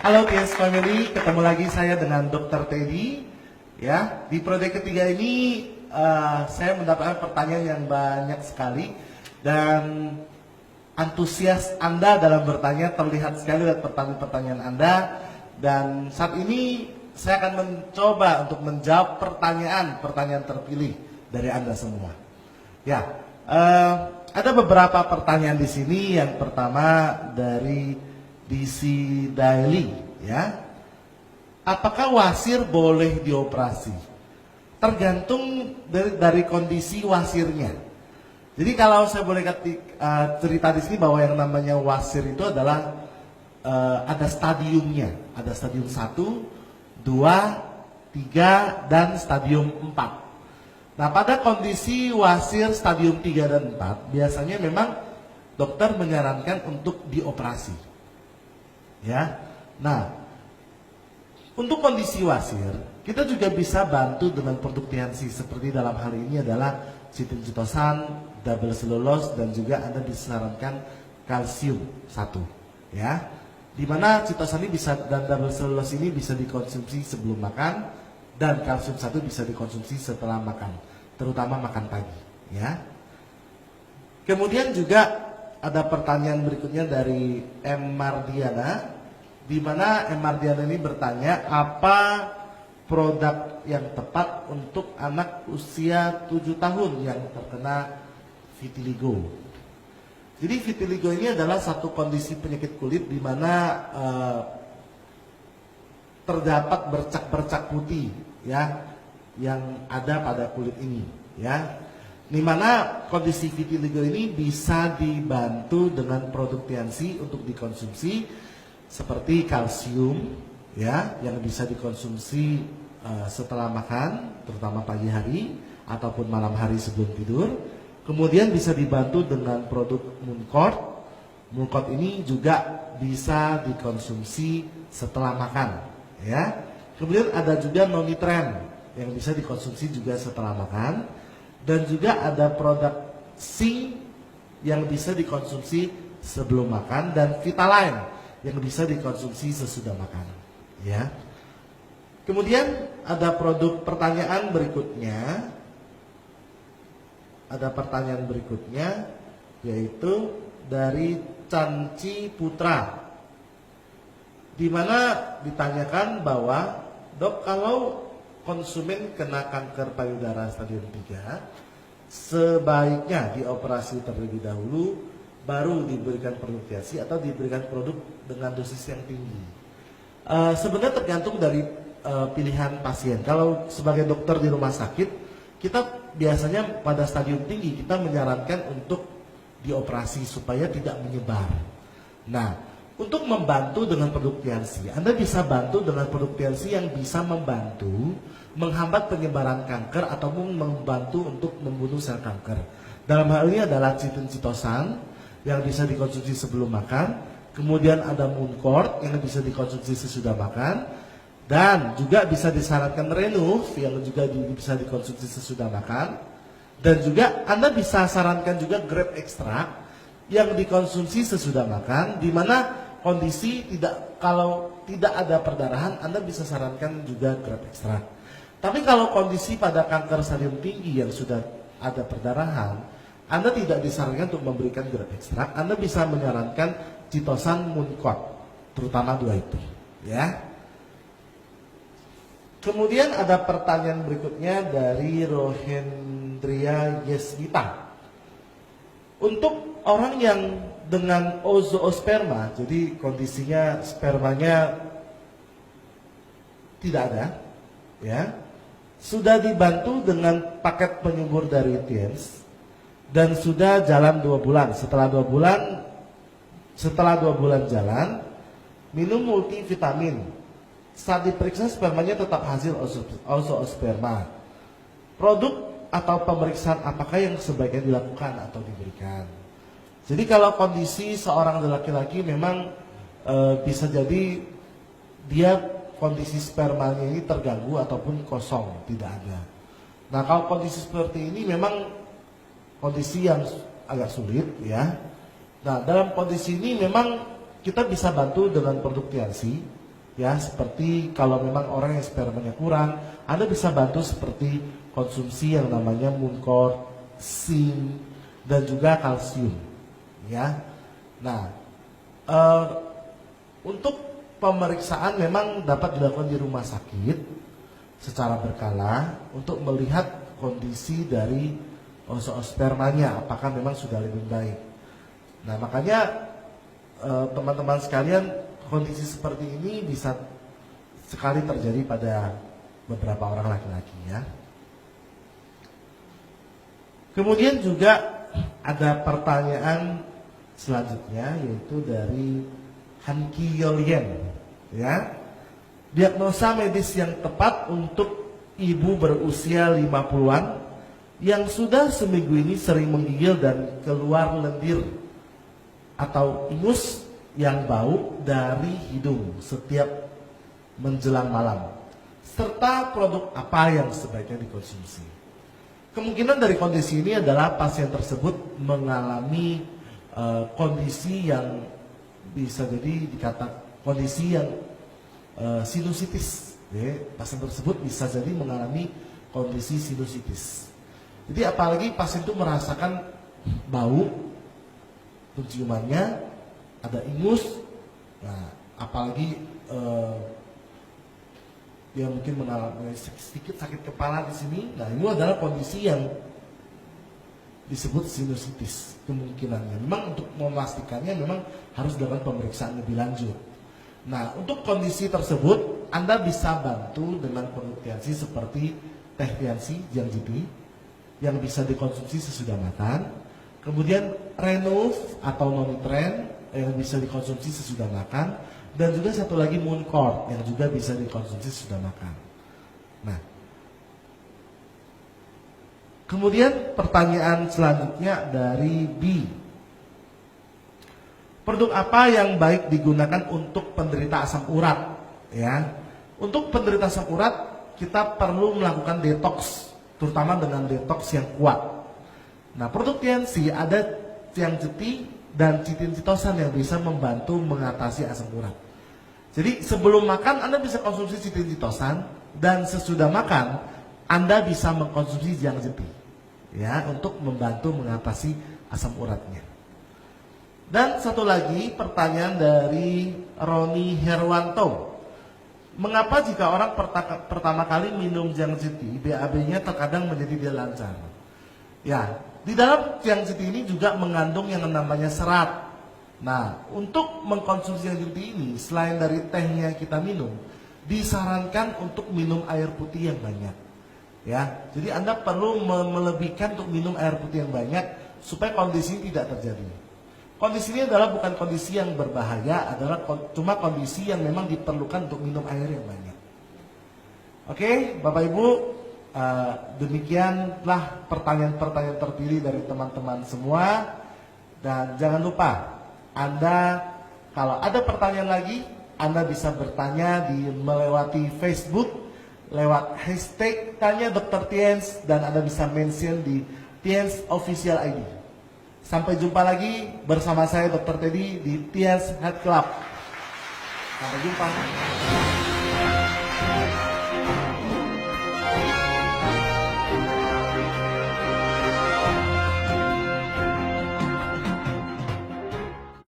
Halo TS Family, ketemu lagi saya dengan Dr. Teddy. Ya, di proyek ketiga ini saya mendapatkan pertanyaan yang banyak sekali dan antusias Anda dalam bertanya terlihat sekali dari pertanyaan-pertanyaan Anda. Dan saat ini saya akan mencoba untuk menjawab pertanyaan terpilih dari Anda semua. Ya, ada beberapa pertanyaan di sini. Yang pertama dari DC Daily, ya. Apakah wasir boleh dioperasi? Tergantung dari kondisi wasirnya. Jadi kalau saya boleh cerita di sini bahwa yang namanya wasir itu adalah ada stadiumnya. Ada stadium 1, 2, 3, dan stadium 4. Nah, pada kondisi wasir stadium 3 dan 4, biasanya memang dokter menyarankan untuk dioperasi. Ya. Nah, untuk kondisi wasir, kita juga bisa bantu dengan produk TNC seperti dalam hal ini adalah citin-citosan, double cellulose, dan juga Anda disarankan kalsium 1, ya. Dimana citosan ini bisa dan double cellulose ini bisa dikonsumsi sebelum makan dan kalsium 1 bisa dikonsumsi setelah makan, terutama makan pagi, ya. Kemudian juga ada pertanyaan berikutnya dari M. Mardiana, di mana M. Mardiana ini bertanya, apa produk yang tepat untuk anak usia 7 tahun yang terkena vitiligo? Jadi vitiligo ini adalah satu kondisi penyakit kulit di mana terdapat bercak-bercak putih, ya, yang ada pada kulit ini, ya. Di mana kondisi vitiligo ini bisa dibantu dengan produk TNC untuk dikonsumsi seperti kalsium, ya, yang bisa dikonsumsi setelah makan, terutama pagi hari ataupun malam hari sebelum tidur. Kemudian bisa dibantu dengan produk Mooncort. Mooncort ini juga bisa dikonsumsi setelah makan, ya. Kemudian ada juga Nonitren yang bisa dikonsumsi juga setelah makan. Dan juga ada produk Zinc yang bisa dikonsumsi sebelum makan dan Vitaline yang bisa dikonsumsi sesudah makan, ya. Kemudian ada pertanyaan berikutnya. Ada pertanyaan berikutnya yaitu dari Canci Putra, di mana ditanyakan bahwa, dok, kalau konsumen kena kanker payudara stadium 3, sebaiknya dioperasi terlebih dahulu, baru diberikan produk TNC atau diberikan produk dengan dosis yang tinggi. Sebenarnya tergantung dari pilihan pasien. Kalau sebagai dokter di rumah sakit, kita biasanya pada stadium tinggi kita menyarankan untuk dioperasi supaya tidak menyebar. Nah, untuk membantu dengan produk TNC, Anda bisa bantu dengan produk TNC yang bisa membantu menghambat penyebaran kanker ataupun membantu untuk membunuh sel kanker. Dalam hal ini adalah citin-citosan yang bisa dikonsumsi sebelum makan, kemudian ada Mooncort yang bisa dikonsumsi sesudah makan, dan juga bisa disarankan Renuf yang juga bisa dikonsumsi sesudah makan, dan juga Anda bisa sarankan juga grape ekstrak yang dikonsumsi sesudah makan, di mana kondisi kalau tidak ada perdarahan, Anda bisa sarankan juga grape ekstrak. Tapi kalau kondisi pada kanker stadium tinggi yang sudah ada perdarahan, Anda tidak disarankan untuk memberikan grape ekstrak. Anda bisa menyarankan citosan Mooncort, terutama 2 itu, ya. Kemudian ada pertanyaan berikutnya dari Rohendria Yesmita. Untuk orang yang dengan ozoosperma, jadi kondisinya spermanya tidak ada, ya, sudah dibantu dengan paket penyubur dari TNC dan sudah jalan 2 bulan. Setelah 2 bulan jalan, minum multivitamin. Saat diperiksa spermanya tetap hasil ozoosperma. Produk atau pemeriksaan apakah yang sebaiknya dilakukan atau diberikan? Jadi kalau kondisi seorang laki-laki memang bisa jadi dia kondisi spermanya ini terganggu ataupun kosong, tidak ada. Nah, kalau kondisi seperti ini memang kondisi yang agak sulit, ya. Nah, dalam kondisi ini memang kita bisa bantu dengan produk TNC Ya, seperti kalau memang orang yang spermanya kurang, Anda bisa bantu seperti konsumsi yang namanya Mooncort, zinc, dan juga kalsium. Ya, nah untuk pemeriksaan memang dapat dilakukan di rumah sakit secara berkala untuk melihat kondisi dari spermanya, apakah memang sudah lebih baik. Nah, makanya teman-teman sekalian, kondisi seperti ini bisa sekali terjadi pada beberapa orang laki-laki ya. Kemudian juga ada pertanyaan selanjutnya, yaitu dari Hanki Yolien ya. Diagnosa medis yang tepat untuk ibu berusia 50-an yang sudah seminggu ini sering menggigil dan keluar lendir atau ingus yang bau dari hidung setiap menjelang malam, serta produk apa yang sebaiknya dikonsumsi. Kemungkinan dari kondisi ini adalah pasien tersebut mengalami kondisi yang bisa jadi dikatakan kondisi yang sinusitis. Pasien tersebut bisa jadi mengalami kondisi sinusitis. Jadi apalagi pasien itu merasakan bau, penciumannya, ada ingus, nah apalagi dia mungkin mengalami sedikit sakit kepala di sini. Nah, ini adalah kondisi yang disebut sinusitis kemungkinannya. Memang untuk memastikannya memang harus dilakukan pemeriksaan lebih lanjut. Nah, untuk kondisi tersebut Anda bisa bantu dengan produk Tiansi seperti teh Tiansi Jiangjibi yang bisa dikonsumsi sesudah makan. Kemudian Renov atau Nonitren yang bisa dikonsumsi sesudah makan, dan juga satu lagi Mooncort yang juga bisa dikonsumsi sesudah makan. Nah, kemudian pertanyaan selanjutnya dari B. Produk apa yang baik digunakan untuk penderita asam urat? Ya, untuk penderita asam urat kita perlu melakukan detox, terutama dengan detox yang kuat. Nah, produk Tiansi ada Tianjeti dan Citrin-citosan yang bisa membantu mengatasi asam urat. Jadi sebelum makan Anda bisa konsumsi Citrin-citosan, dan sesudah makan Anda bisa mengkonsumsi Jiangjibi ya, untuk membantu mengatasi asam uratnya. Dan satu lagi pertanyaan dari Roni Herwanto. Mengapa jika orang pertama kali minum Jiangjibi, BAB-nya terkadang menjadi tidak lancar? Ya, di dalam Jiangjibi ini juga mengandung yang namanya serat. Nah, untuk mengkonsumsi Jiangjibi ini, selain dari tehnya kita minum, disarankan untuk minum air putih yang banyak. Ya, jadi Anda perlu melebihkan untuk minum air putih yang banyak supaya kondisi ini tidak terjadi. Kondisi ini adalah bukan kondisi yang berbahaya, adalah cuma kondisi yang memang diperlukan untuk minum air yang banyak. Oke, Bapak Ibu, demikianlah pertanyaan-pertanyaan terpilih dari teman-teman semua. Dan jangan lupa, Anda kalau ada pertanyaan lagi, Anda bisa bertanya melewati Facebook lewat hashtag Tanya Dr. Tiens, dan Anda bisa mention di Tiens Official ID. Sampai jumpa lagi bersama saya Dr. Teddy di Tiens Health Club. Sampai jumpa.